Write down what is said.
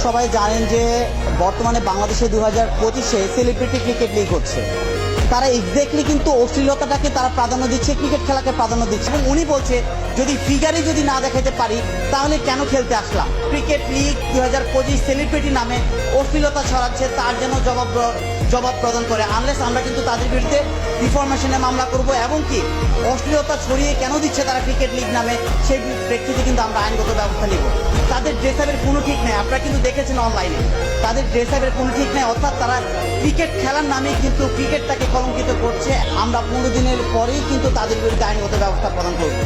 সবাই জানেন যে বর্তমানে বাংলাদেশে 2025-এ সেলিব্রিটি ক্রিকেট লিগ হচ্ছে। তারা এক্স্যাক্টলি কিন্তু অশ্লীলতাটাকে তারা প্রাধান্য দিচ্ছে, ক্রিকেট খেলাকে প্রাধান্য দিচ্ছে। এবং উনি বলছে যদি ফিগারে যদি না দেখাতে পারি তাহলে কেন খেলতে আসলাম। ক্রিকেট লিগ 2025 সেলিব্রিটি নামে অশ্লীলতা ছড়াচ্ছে, তার যেন জবাব প্রদান করে। আনলেস আমরা কিন্তু তাদের বিরুদ্ধে ডিফরমেশনে মামলা করব, এবং কি অশ্লীলতা ছড়িয়ে কেন দিচ্ছে তারা ক্রিকেট লিগ নামে, সেই প্রেক্ষিতে কিন্তু আমরা আইনগত ব্যবস্থা নিব। তাদের ড্রেসআপের কোনো ঠিক নেই, আপনারা কিন্তু দেখেছেন অনলাইনে তাদের ড্রেসআপের কোনো ঠিক নেই। অর্থাৎ তারা ক্রিকেট খেলার নামে কিন্তু ক্রিকেটটাকে কলঙ্কিত করছে। আমরা 15 দিনের পরেই কিন্তু তাদের বিরুদ্ধে আইনগত ব্যবস্থা প্রদান করব।